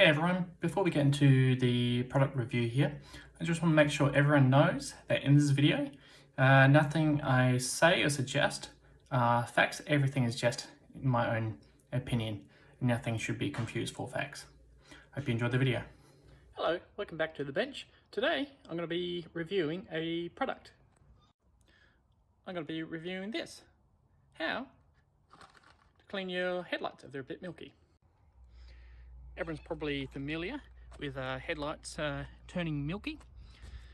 Hey everyone, before we get into the product review here, I just want to make sure everyone knows that in this video, nothing I say or suggest facts. Everything is just in my own opinion. Nothing should be confused for facts. Hope you enjoyed the video. Hello, welcome back to the bench. Today I'm going to be reviewing a product. I'm going to be reviewing this. How to clean your headlights if they're a bit milky. Everyone's probably familiar with headlights turning milky.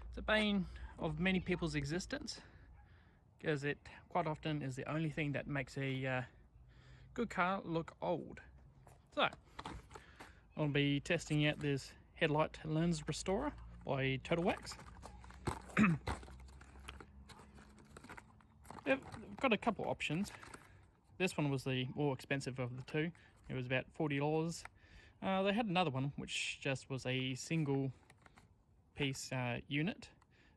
It's a bane of many people's existence because it quite often is the only thing that makes a good car look old. So I'll be testing out this headlight lens restorer by Total Wax. They've got a couple options. This one was the more expensive of the two. It was about $40. They had another one which just was a single piece unit,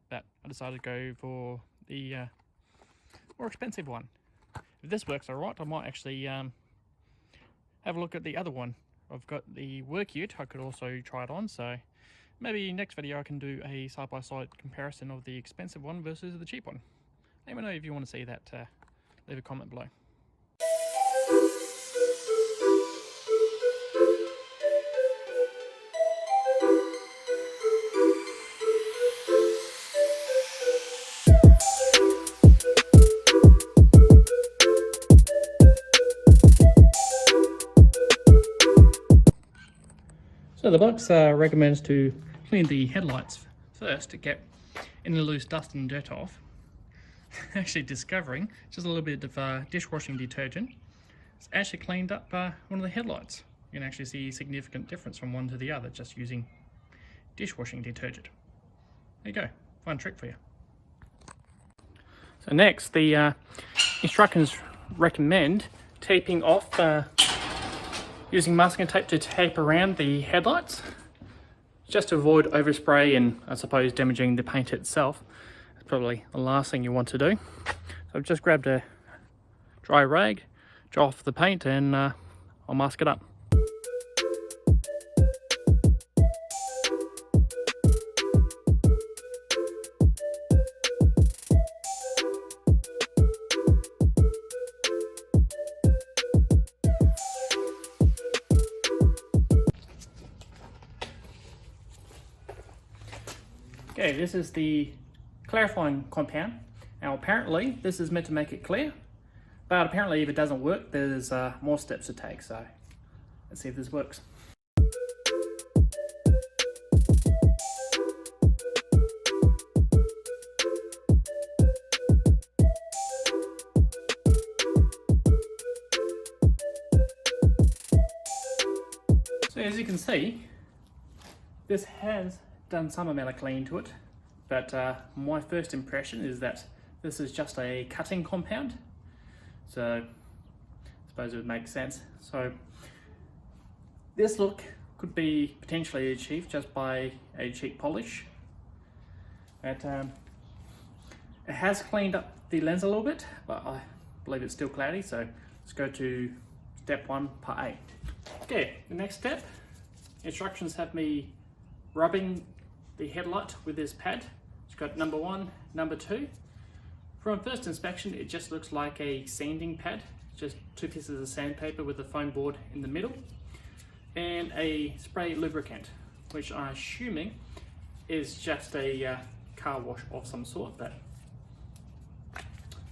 but I decided to go for the more expensive one. If this works alright, I might actually have a look at the other one. I've got the work ute, I could also try it on, so maybe next video I can do a side-by-side comparison of the expensive one versus the cheap one. Let me know if you want to see that, leave a comment below. So the box recommends to clean the headlights first to get any loose dust and dirt off. Actually discovering just a little bit of dishwashing detergent. It's actually cleaned up one of the headlights. You can actually see a significant difference from one to the other just using dishwashing detergent. There you go, fun trick for you. So next, the instructions recommend taping off using masking tape to tape around the headlights, just to avoid overspray and I suppose damaging the paint itself. That's probably the last thing you want to do. So I've just grabbed a dry rag, dry off the paint, and I'll mask it up. Okay, this is the clarifying compound. Now apparently this is meant to make it clear, but apparently if it doesn't work there's more steps to take, so let's see if this works. So as you can see, this has done some amount of cleaning to it, but my first impression is that this is just a cutting compound, so I suppose it would make sense. So this look could be potentially achieved just by a cheap polish, but it has cleaned up the lens a little bit, but I believe it's still cloudy, so let's go to step 1, part A. Okay, the next step, instructions have me rubbing the headlight with this pad. It's got number 1, number 2. From first inspection, it just looks like a sanding pad, just 2 pieces of sandpaper with a foam board in the middle, and a spray lubricant, which I'm assuming is just a car wash of some sort, but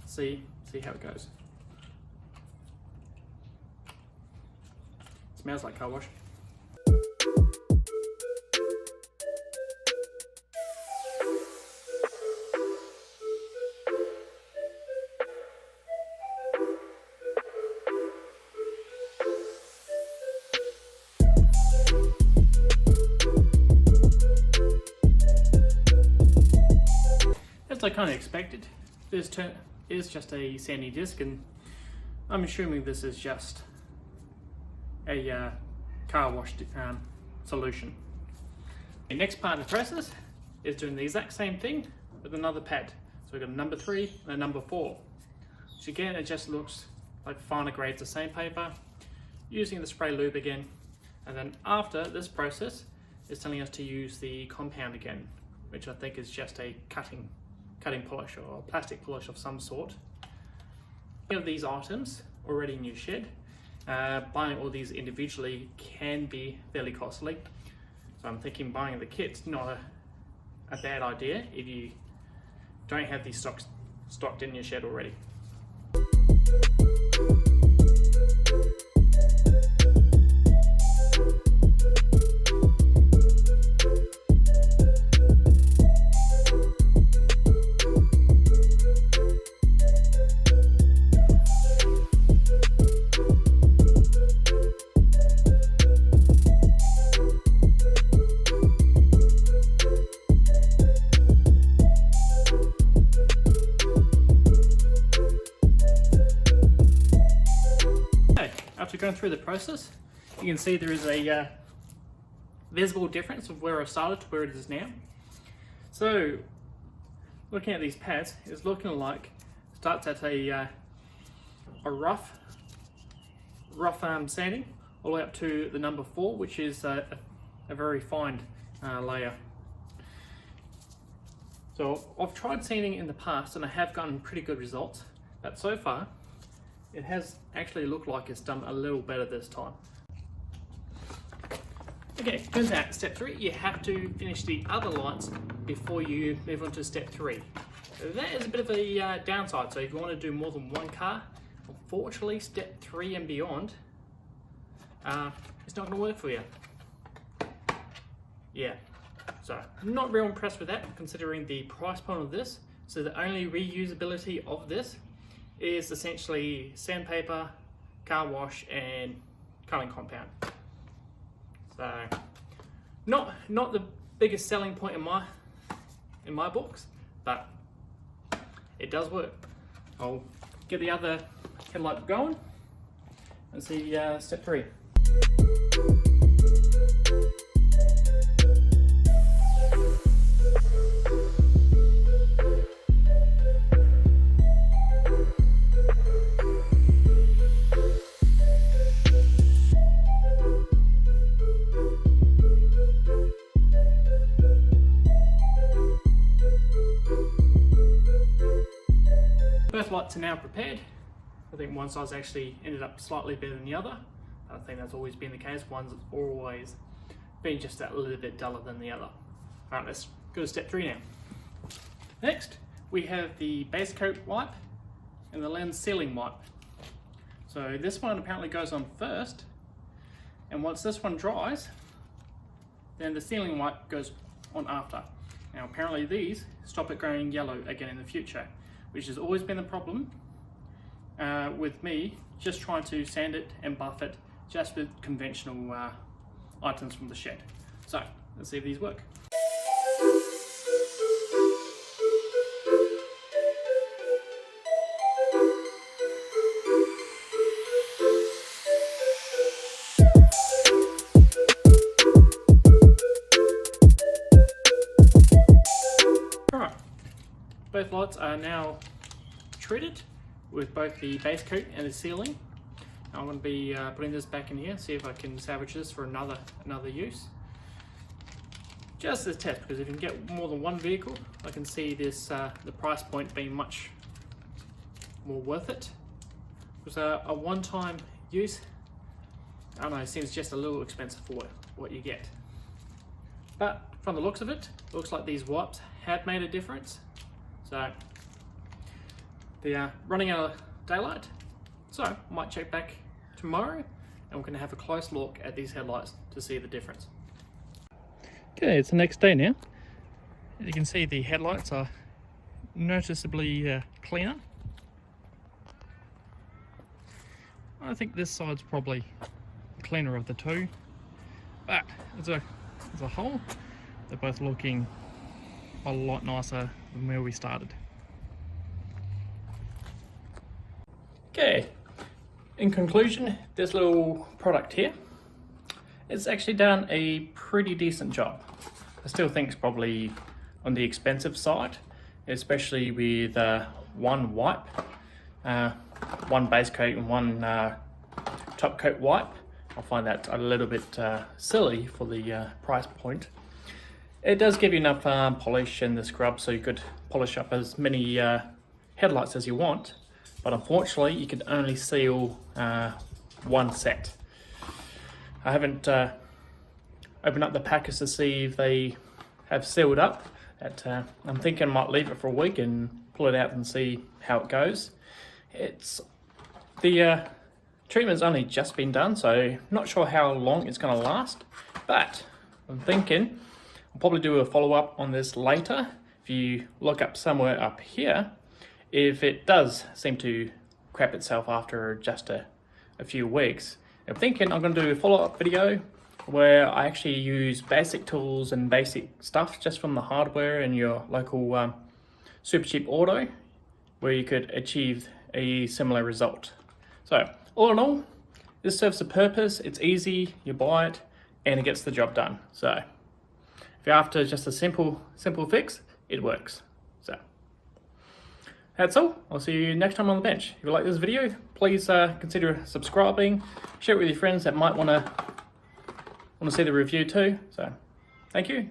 see how it goes. Smells like car wash. As I kind of expected, this is just a sanding disc, and I'm assuming this is just a car wash solution. The next part of the process is doing the exact same thing with another pad. So we've got a number 3 and a number 4. So again, it just looks like finer grades of sandpaper. Using the spray lube again, And then after this process, it's telling us to use the compound again, which I think is just a cutting polish or a plastic polish of some sort. Any of these items already in your shed, buying all these individually can be fairly costly. So I'm thinking buying the kit's not a bad idea if you don't have these stocked in your shed already. After going through the process, you can see there is a visible difference of where I started to where it is now. So looking at these pads, it's looking like it starts at a rough sanding all the way up to the number 4, which is a very fine layer. So I've tried sanding in the past and I have gotten pretty good results, but so far it has actually looked like it's done a little better this time. Okay, turns out step 3, you have to finish the other lights before you move on to step 3. That is a bit of a downside, so if you want to do more than one car, unfortunately step 3 and beyond, it's not going to work for you. Yeah, so I'm not real impressed with that considering the price point of this. So the only reusability of this is essentially sandpaper, car wash, and cutting compound. So not the biggest selling point in my books, but it does work. I'll get the other headlight going and see step 3. Both lights are now prepared. I think one side's actually ended up slightly better than the other. I think that's always been the case. One's always been just that little bit duller than the other. Alright, let's go to step 3 now. Next, we have the base coat wipe and the lens sealing wipe. So this one apparently goes on first, and once this one dries, then the sealing wipe goes on after. Now apparently these stop it going yellow again in the future, which has always been a problem with me just trying to sand it and buff it just with conventional items from the shed. So let's see if these work. Alright, both lights are now treated with both the base coat and the sealing. I'm going to be putting this back in here, see if I can salvage this for another use. Just as a test, because if you can get more than one vehicle, I can see this the price point being much more worth it. Because a one-time use, I don't know, it seems just a little expensive for what you get. But from the looks of it, looks like these wipes have made a difference. So they are running out of daylight, so I might check back tomorrow and we're going to have a close look at these headlights to see the difference. Okay, it's the next day now. As you can see, the headlights are noticeably cleaner. I think this side's probably the cleaner of the two, but as a whole, they're both looking a lot nicer than where we started. Okay, in conclusion, this little product here, it's actually done a pretty decent job. I still think it's probably on the expensive side, especially with one wipe, one base coat and one top coat wipe I find that a little bit silly for the price point. It does give you enough polish in the scrub, so you could polish up as many headlights as you want, but unfortunately you can only seal one set. I haven't opened up the package to see if they have sealed up. I'm thinking I might leave it for a week and pull it out and see how it goes. The treatment's only just been done, so not sure how long it's going to last, but I'm thinking I'll probably do a follow-up on this later. If you look up somewhere up here, if it does seem to crap itself after just a few weeks, I'm thinking I'm going to do a follow-up video where I actually use basic tools and basic stuff just from the hardware in your local super cheap auto, where you could achieve a similar result. So all in all, this serves a purpose. It's easy, you buy it and it gets the job done. So if you're after just a simple fix, it works. So that's all. I'll see you next time on the bench. If you like this video, please consider subscribing, share it with your friends that might want to see the review too. So thank you.